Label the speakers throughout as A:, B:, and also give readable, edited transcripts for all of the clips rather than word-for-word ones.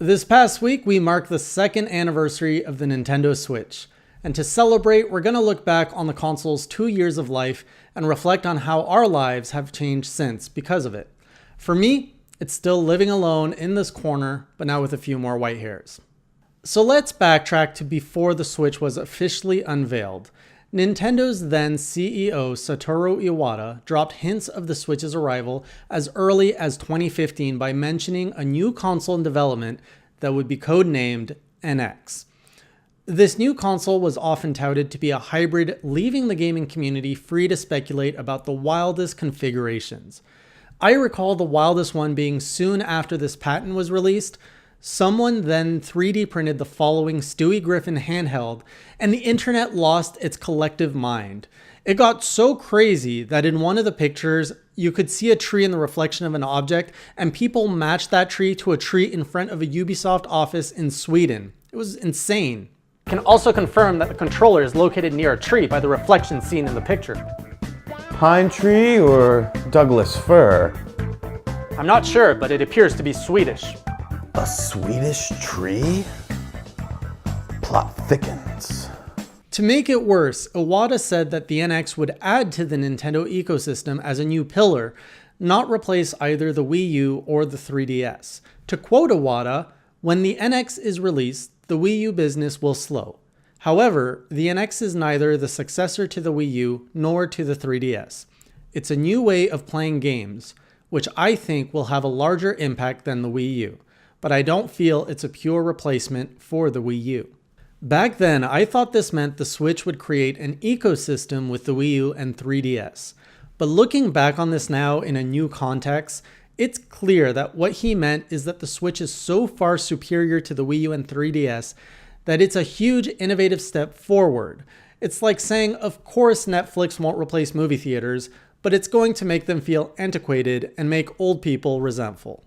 A: This past week, we marked the second anniversary of the Nintendo Switch. And to celebrate, we're going to look back on the console's 2 years of life and reflect on how our lives have changed since because of it. For me, it's still living alone in this corner, but now with a few more white hairs. So let's backtrack to before the Switch was officially unveiled. Nintendo's then CEO Satoru Iwata dropped hints of the Switch's arrival as early as 2015 by mentioning a new console in development that would be codenamed NX. This new console was often touted to be a hybrid, leaving the gaming community free to speculate about the wildest configurations. I recall the wildest one being soon after this patent was released. Someone then 3D printed the following Stewie Griffin handheld, and the internet lost its collective mind. It got so crazy that in one of the pictures, you could see a tree in the reflection of an object, and people matched that tree to a tree in front of a Ubisoft office in Sweden. It was insane. I can also confirm that the controller is located near a tree by the reflection seen in the picture.
B: Pine tree or Douglas fir?
A: I'm not sure, but it appears to be Swedish.
B: A Swedish tree? Plot thickens.
A: To make it worse, Iwata said that the NX would add to the Nintendo ecosystem as a new pillar, not replace either the Wii U or the 3DS. To quote Iwata, "When the NX is released, the Wii U business will slow. However, the NX is neither the successor to the Wii U nor to the 3DS. It's a new way of playing games, which I think will have a larger impact than the Wii U. But I don't feel it's a pure replacement for the Wii U." Back then, I thought this meant the Switch would create an ecosystem with the Wii U and 3DS. But looking back on this now in a new context, it's clear that what he meant is that the Switch is so far superior to the Wii U and 3DS that it's a huge innovative step forward. It's like saying, of course Netflix won't replace movie theaters, but it's going to make them feel antiquated and make old people resentful.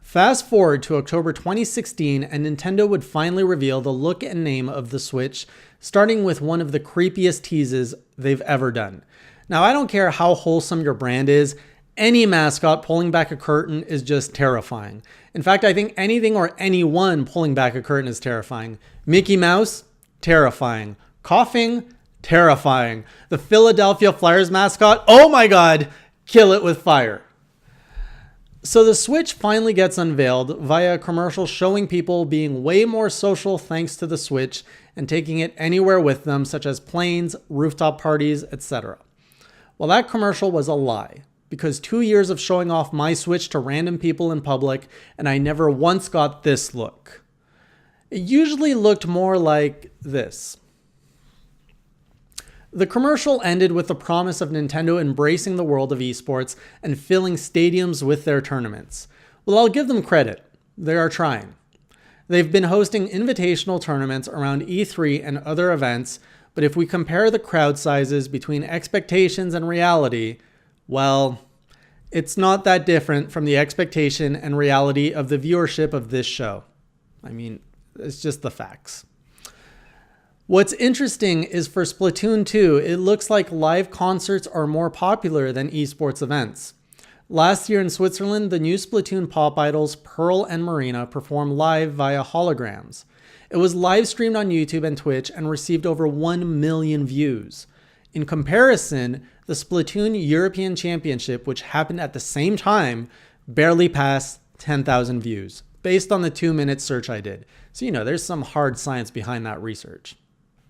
A: Fast forward to October 2016 and Nintendo would finally reveal the look and name of the Switch, starting with one of the creepiest teases they've ever done. Now, I don't care how wholesome your brand is, any mascot pulling back a curtain is just terrifying. In fact, I think anything or anyone pulling back a curtain is terrifying. Mickey Mouse, terrifying. Coughing, terrifying. The Philadelphia Flyers mascot, oh my God, kill it with fire. So the Switch finally gets unveiled via a commercial showing people being way more social thanks to the Switch and taking it anywhere with them, such as planes, rooftop parties, etc. Well, that commercial was a lie, because 2 years of showing off my Switch to random people in public, and I never once got this look. It usually looked more like this. The commercial ended with the promise of Nintendo embracing the world of esports and filling stadiums with their tournaments. Well, I'll give them credit. They are trying. They've been hosting invitational tournaments around E3 and other events, but if we compare the crowd sizes between expectations and reality, well, it's not that different from the expectation and reality of the viewership of this show. I mean, it's just the facts. What's interesting is for Splatoon 2, it looks like live concerts are more popular than esports events. Last year in Switzerland, the new Splatoon pop idols Pearl and Marina performed live via holograms. It was live streamed on YouTube and Twitch and received over 1 million views. In comparison, the Splatoon European Championship, which happened at the same time, barely passed 10,000 views, based on the 2-minute search I did. So, there's some hard science behind that research.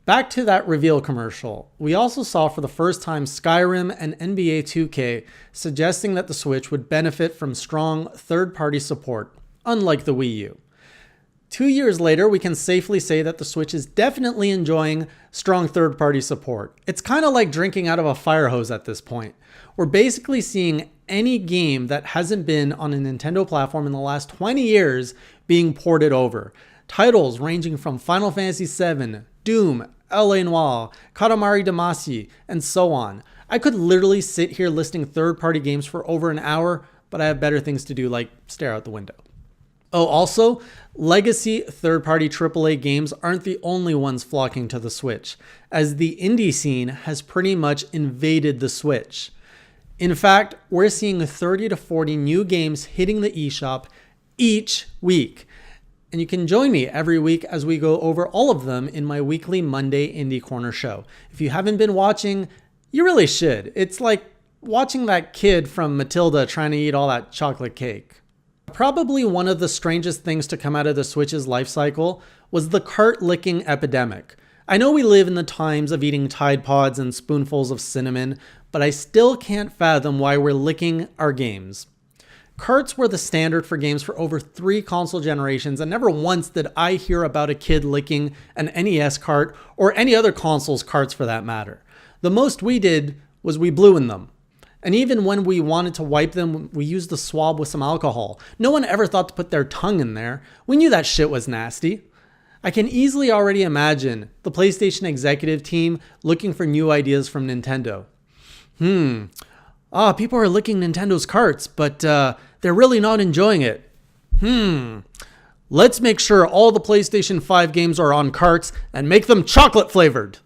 A: Back to that reveal commercial, we also saw for the first time Skyrim and NBA 2K suggesting that the Switch would benefit from strong third-party support, unlike the Wii U. 2 years later, we can safely say that the Switch is definitely enjoying strong third-party support. It's kind of like drinking out of a fire hose at this point. We're basically seeing any game that hasn't been on a Nintendo platform in the last 20 years being ported over. Titles ranging from Final Fantasy VII, Doom, L.A. Noire, Katamari Damacy, and so on. I could literally sit here listing third-party games for over an hour, but I have better things to do, like stare out the window. Oh, also, legacy third-party AAA games aren't the only ones flocking to the Switch, as the indie scene has pretty much invaded the Switch. In fact, we're seeing 30 to 40 new games hitting the eShop each week. and you can join me every week as we go over all of them in my weekly Monday Indie Corner show. If you haven't been watching, you really should. It's like watching that kid from Matilda trying to eat all that chocolate cake. Probably one of the strangest things to come out of the Switch's life cycle was the cart licking epidemic. I know we live in the times of eating Tide Pods and spoonfuls of cinnamon, but I still can't fathom why we're licking our games. Carts were the standard for games for over 3 console generations, and never once did I hear about a kid licking an NES cart or any other console's carts for that matter. The most we did was we blew in them. And even when we wanted to wipe them, we used the swab with some alcohol. No one ever thought to put their tongue in there. We knew that shit was nasty. I can easily already imagine the PlayStation executive team looking for new ideas from Nintendo. People are licking Nintendo's carts, but they're really not enjoying it. Let's make sure all the PlayStation 5 games are on carts and make them chocolate flavored.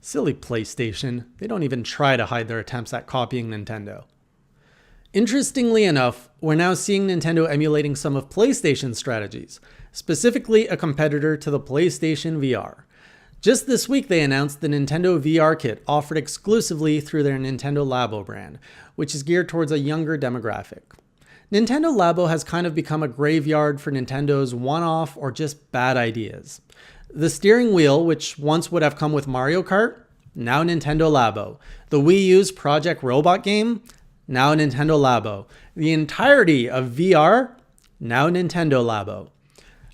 A: Silly PlayStation. They don't even try to hide their attempts at copying Nintendo. Interestingly enough, we're now seeing Nintendo emulating some of PlayStation's strategies, specifically a competitor to the PlayStation VR. Just this week, they announced the Nintendo VR kit offered exclusively through their Nintendo Labo brand, which is geared towards a younger demographic. Nintendo Labo has kind of become a graveyard for Nintendo's one-off or just bad ideas. The steering wheel, which once would have come with Mario Kart, now Nintendo Labo. The Wii U's Project Robot game, now Nintendo Labo. The entirety of VR, now Nintendo Labo.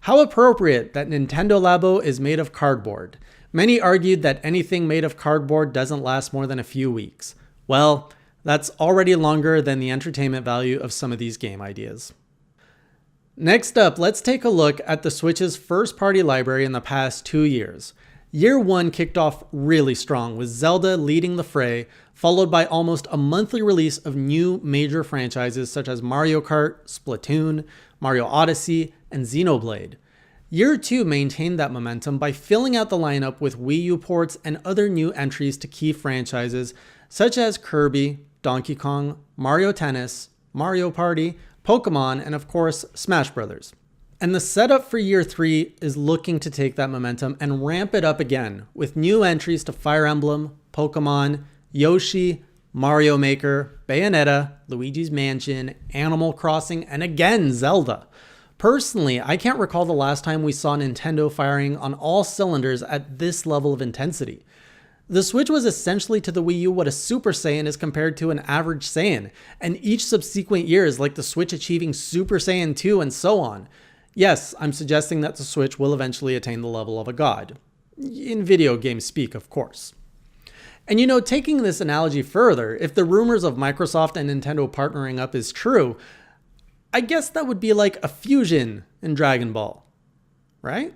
A: How appropriate that Nintendo Labo is made of cardboard. Many argued that anything made of cardboard doesn't last more than a few weeks. Well, that's already longer than the entertainment value of some of these game ideas. Next up, let's take a look at the Switch's first-party library in the past 2 years. Year 1 kicked off really strong, with Zelda leading the fray, followed by almost a monthly release of new major franchises such as Mario Kart, Splatoon, Mario Odyssey, and Xenoblade. Year 2 maintained that momentum by filling out the lineup with Wii U ports and other new entries to key franchises such as Kirby, Donkey Kong, Mario Tennis, Mario Party, Pokemon, and of course, Smash Bros. And the setup for Year 3 is looking to take that momentum and ramp it up again with new entries to Fire Emblem, Pokemon, Yoshi, Mario Maker, Bayonetta, Luigi's Mansion, Animal Crossing, and again, Zelda. Personally, I can't recall the last time we saw Nintendo firing on all cylinders at this level of intensity. The Switch was essentially to the Wii U what a Super Saiyan is compared to an average Saiyan, and each subsequent year is like the Switch achieving Super Saiyan 2 and so on. Yes, I'm suggesting that the Switch will eventually attain the level of a god. In video game speak, of course. And taking this analogy further, if the rumors of Microsoft and Nintendo partnering up is true, I guess that would be like a fusion in Dragon Ball, right?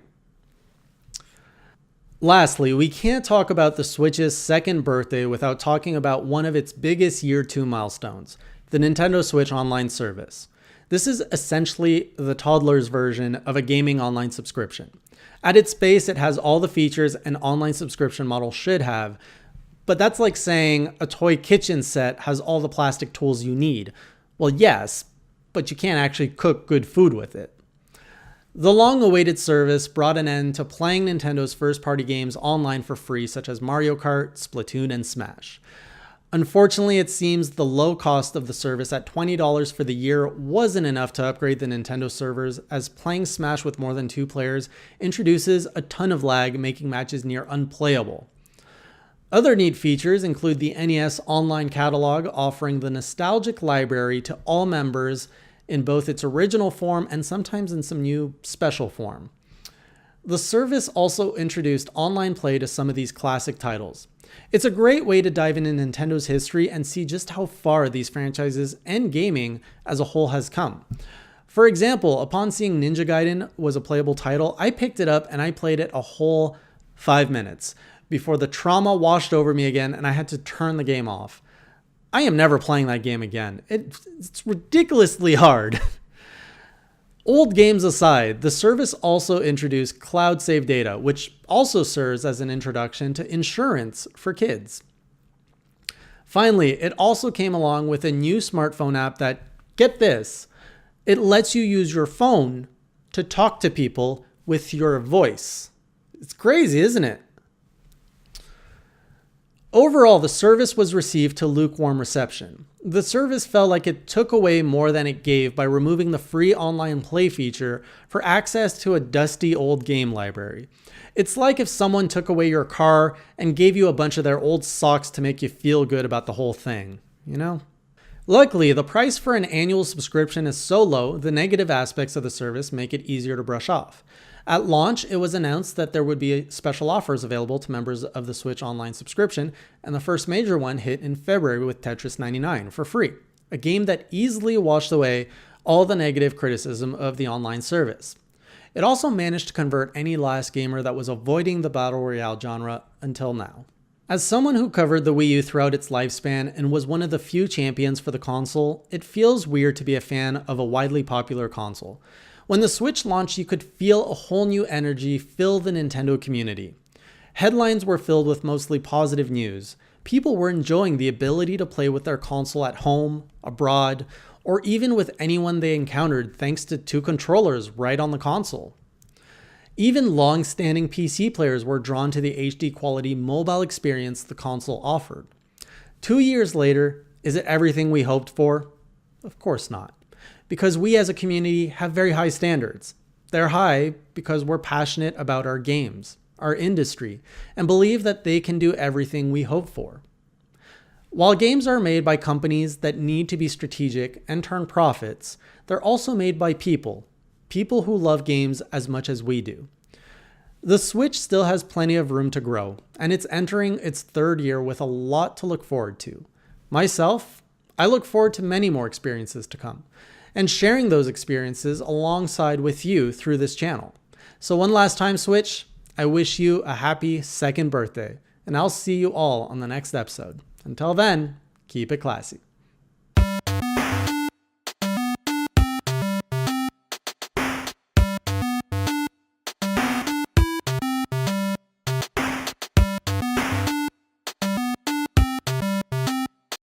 A: Lastly, we can't talk about the Switch's second birthday without talking about one of its biggest Year 2 milestones, the Nintendo Switch Online service. This is essentially the toddler's version of a gaming online subscription. At its base, it has all the features an online subscription model should have, but that's like saying a toy kitchen set has all the plastic tools you need. Well, yes, but you can't actually cook good food with it. The long-awaited service brought an end to playing Nintendo's first-party games online for free, such as Mario Kart, Splatoon, and Smash. Unfortunately, it seems the low cost of the service at $20 for the year wasn't enough to upgrade the Nintendo servers, as playing Smash with more than 2 players introduces a ton of lag, making matches near unplayable. Other neat features include the NES Online Catalog, offering the nostalgic library to all members in both its original form and sometimes in some new special form. The service also introduced online play to some of these classic titles. It's a great way to dive into Nintendo's history and see just how far these franchises and gaming as a whole has come. For example, upon seeing Ninja Gaiden was a playable title, I picked it up and I played it a whole 5 minutes before the trauma washed over me again and I had to turn the game off. I am never playing that game again. It's ridiculously hard. Old games aside, the service also introduced cloud save data, which also serves as an introduction to insurance for kids. Finally, it also came along with a new smartphone app that, get this, it lets you use your phone to talk to people with your voice. It's crazy, isn't it? Overall, the service was received to lukewarm reception. The service felt like it took away more than it gave by removing the free online play feature for access to a dusty old game library. It's like if someone took away your car and gave you a bunch of their old socks to make you feel good about the whole thing, you know? Luckily, the price for an annual subscription is so low, the negative aspects of the service make it easier to brush off. At launch, it was announced that there would be special offers available to members of the Switch Online subscription, and the first major one hit in February with Tetris 99 for free, a game that easily washed away all the negative criticism of the online service. It also managed to convert any last gamer that was avoiding the Battle Royale genre until now. As someone who covered the Wii U throughout its lifespan and was one of the few champions for the console, it feels weird to be a fan of a widely popular console. When the Switch launched, you could feel a whole new energy fill the Nintendo community. Headlines were filled with mostly positive news. People were enjoying the ability to play with their console at home, abroad, or even with anyone they encountered thanks to two controllers right on the console. Even long-standing PC players were drawn to the HD quality mobile experience the console offered. 2 years later, is it everything we hoped for? Of course not. Because we as a community have very high standards. They're high because we're passionate about our games, our industry, and believe that they can do everything we hope for. While games are made by companies that need to be strategic and turn profits, they're also made by people who love games as much as we do. The Switch still has plenty of room to grow, and it's entering its third year with a lot to look forward to. Myself, I look forward to many more experiences to come, and sharing those experiences alongside with you through this channel. So one last time, Switch, I wish you a happy second birthday, and I'll see you all on the next episode. Until then, keep it classy.